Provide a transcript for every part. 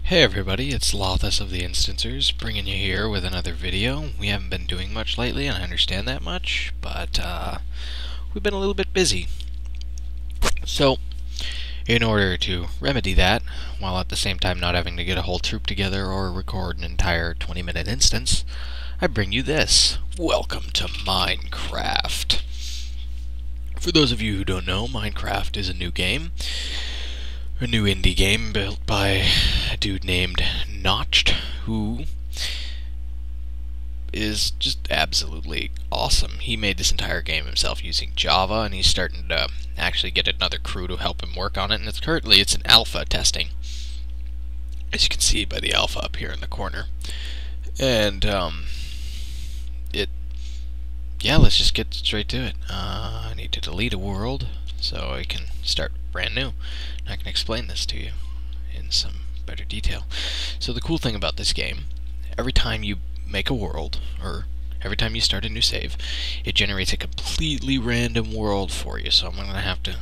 Hey everybody, it's Llathas of the Instancers, bringing you here with another video. We haven't been doing much lately, and I understand that much, but we've been a little bit busy. So, in order to remedy that, while at the same time not having to get a whole troop together or record an entire 20-minute instance, I bring you this. Welcome to Minecraft. For those of you who don't know, Minecraft is a new game. A new indie game built by a dude named Notched, who is just absolutely awesome. He made this entire game himself using Java, and he's starting to actually get another crew to help him work on it, and it's an alpha testing, as you can see by the alpha up here in the corner. And let's just get straight to it. I need to delete a world so I can start brand new. And I can explain this to you in some better detail. So the cool thing about this game, every time you make a world, or every time you start a new save, it generates a completely random world for you. So I'm going to have to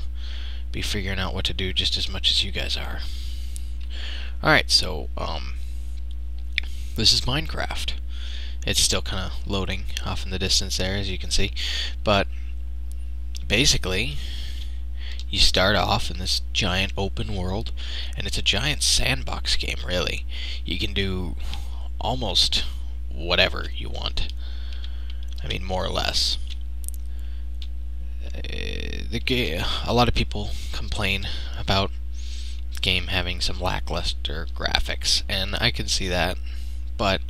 be figuring out what to do just as much as you guys are. Alright, so this is Minecraft. It's still kind of loading off in the distance there, as you can see. But basically, you start off in this giant open world, and it's a giant sandbox game, really. You can do almost whatever you want. I mean, more or less. A lot of people complain about the game having some lackluster graphics, and I can see that, but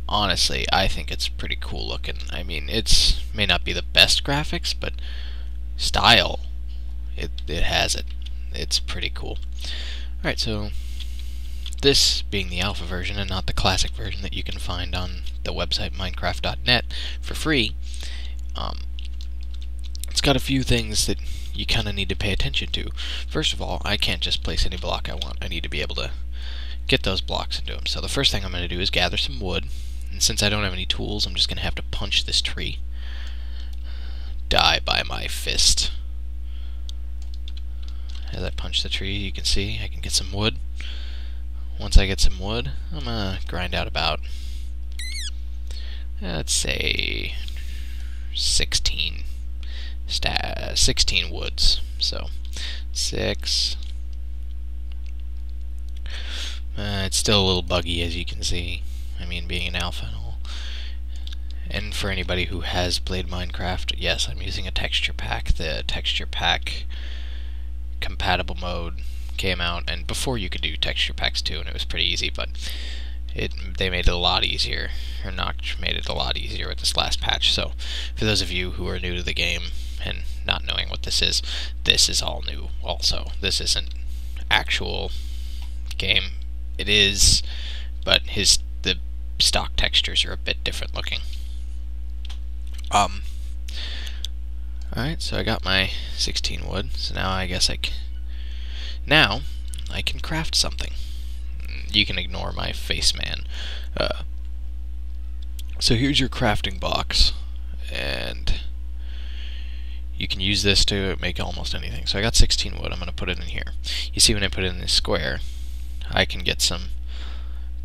honestly, I think it's pretty cool looking. I mean, it may not be the best graphics, but style, it has it. It's pretty cool. Alright, so this being the alpha version and not the classic version that you can find on the website minecraft.net for free, it's got a few things that you kind of need to pay attention to. First of all, I can't just place any block I want. I need to be able to get those blocks into them. So the first thing I'm going to do is gather some wood. And since I don't have any tools, I'm just going to have to punch this tree. Die by my fist. As I punch the tree, you can see I can get some wood. Once I get some wood, I'm going to grind out about, let's say, 16 woods. So, 6. It's still a little buggy, as you can see. I mean, being an alpha and all. And for anybody who has played Minecraft, yes, I'm using a texture pack. The texture pack compatible mode came out, and before you could do texture packs too, and it was pretty easy, but they made it a lot easier, or Notch made it a lot easier with this last patch. So for those of you who are new to the game and not knowing what this is all new also. This isn't actual game. It is, but the stock textures are a bit different looking. Alright, so I got my 16 wood, so now I guess I can craft something. You can ignore my face man. So here's your crafting box, and you can use this to make almost anything. So I got 16 wood, I'm going to put it in here. You see when I put it in this square, I can get some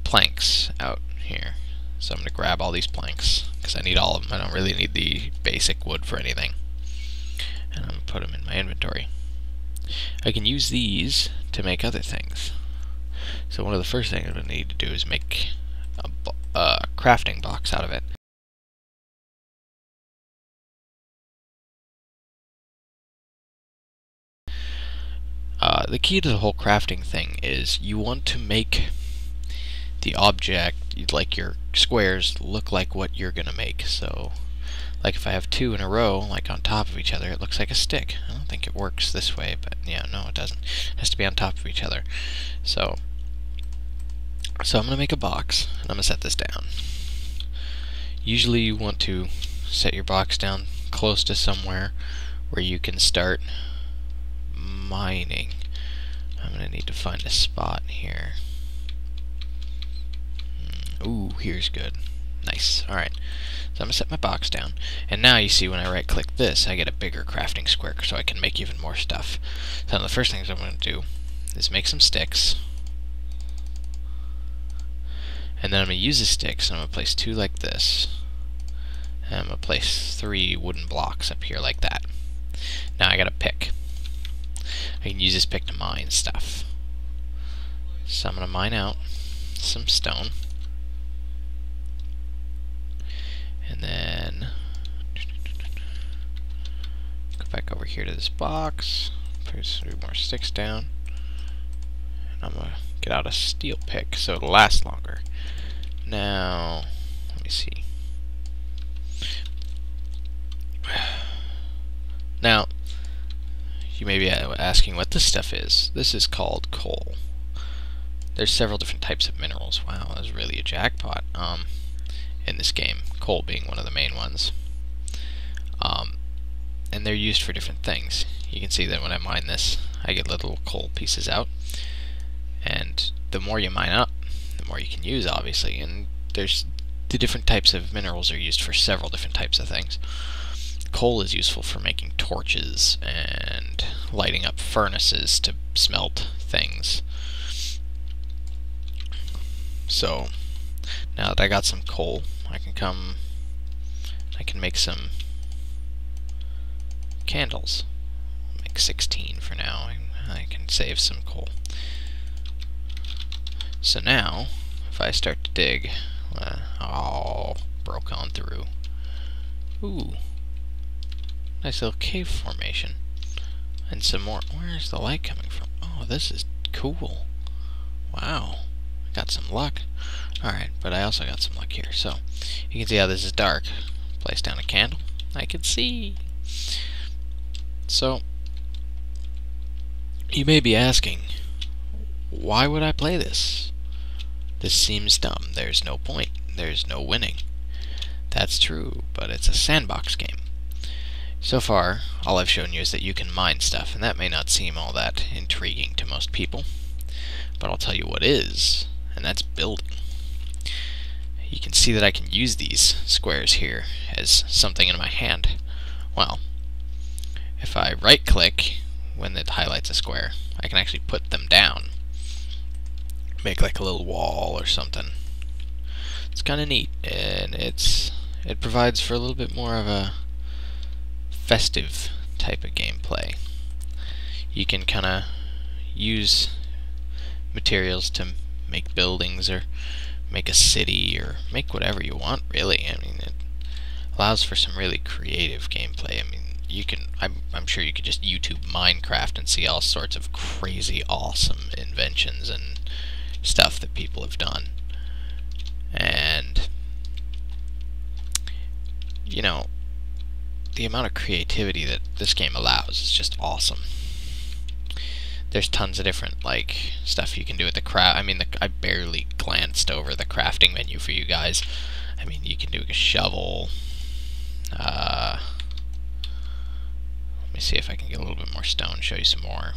planks out here. So I'm going to grab all these planks, because I need all of them. I don't really need the basic wood for anything. And I'm going to put them in my inventory. I can use these to make other things. So one of the first things I'm going to need to do is make a crafting box out of it. The key to the whole crafting thing is you want to make the object, like your squares, look like what you're going to make. So, like if I have 2 in a row, like on top of each other, it looks like a stick. I don't think it works this way, but yeah, no, it doesn't. It has to be on top of each other. So I'm going to make a box, and I'm going to set this down. Usually you want to set your box down close to somewhere where you can start mining. I'm going to need to find a spot here. Ooh, here's good. Nice. Alright. So I'm going to set my box down. And now you see when I right click this, I get a bigger crafting square so I can make even more stuff. So the first things I'm going to do is make some sticks. then I'm going to use a stick, so I'm going to place 2 like this. And I'm going to place 3 wooden blocks up here like that. Now I got a pick. I can use this pick to mine stuff. So I'm going to mine out some stone. And then go back over here to this box, put 3 more sticks down, and I'm going to get out a steel pick so it'll last longer. Now, let me see. Now, you may be asking what this stuff is. This is called coal. There's several different types of minerals. Wow, that was really a jackpot in this game. Coal being one of the main ones. And they're used for different things. You can see that when I mine this, I get little coal pieces out. And the more you mine up, the more you can use, obviously. And there's the different types of minerals are used for several different types of things. Coal is useful for making torches and lighting up furnaces to smelt things. So now that I got some coal, I can make some candles. I'll make 16 for now. I can save some coal. So now, if I start to dig, broke on through. Ooh, nice little cave formation. And some more. Where's the light coming from? Oh, this is cool. Wow. Got some luck. Alright, but I also got some luck here. So, you can see how this is dark. Place down a candle. I can see. So, you may be asking, why would I play this? This seems dumb. There's no point. There's no winning. That's true, but it's a sandbox game. So far, all I've shown you is that you can mine stuff, and that may not seem all that intriguing to most people. But I'll tell you what is, and that's building. You can see that I can use these squares here as something in my hand. Well, if I right-click when it highlights a square, I can actually put them down. Make like a little wall or something. It's kind of neat, and it provides for a little bit more of a festive type of gameplay. You can kind of use materials to make buildings or make a city or make whatever you want, really. I mean, it allows for some really creative gameplay. I mean, you can, I'm sure you could just YouTube Minecraft and see all sorts of crazy awesome inventions and stuff that people have done. And you know, the amount of creativity that this game allows is just awesome. There's tons of different like stuff you can do with the craft. I mean, I barely glanced over the crafting menu for you guys. I mean, you can do a shovel. Let me see if I can get a little bit more stone. Show you some more.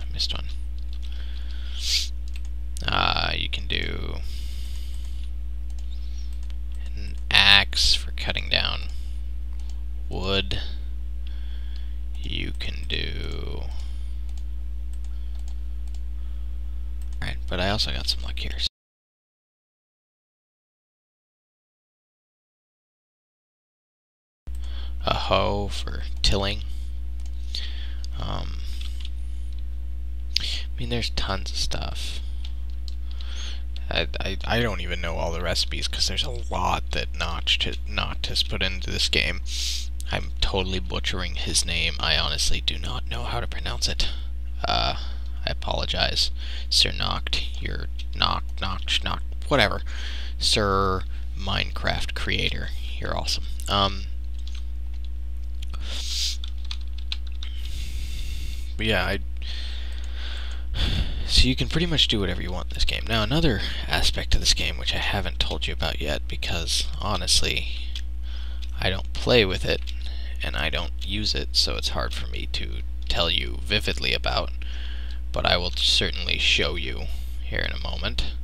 I missed one. You can do an axe for cutting down wood. You can do... Alright, but I also got some luck here. A hoe for tilling. I mean, there's tons of stuff. I don't even know all the recipes because there's a lot that Notch has put into this game. I'm totally butchering his name. I honestly do not know how to pronounce it. I apologize. Sir Noct, you're Notch, whatever. Sir Minecraft creator, you're awesome. But yeah, so you can pretty much do whatever you want in this game. Now, another aspect of this game, which I haven't told you about yet, because honestly, I don't play with it, and I don't use it, so it's hard for me to tell you vividly about, but I will certainly show you here in a moment.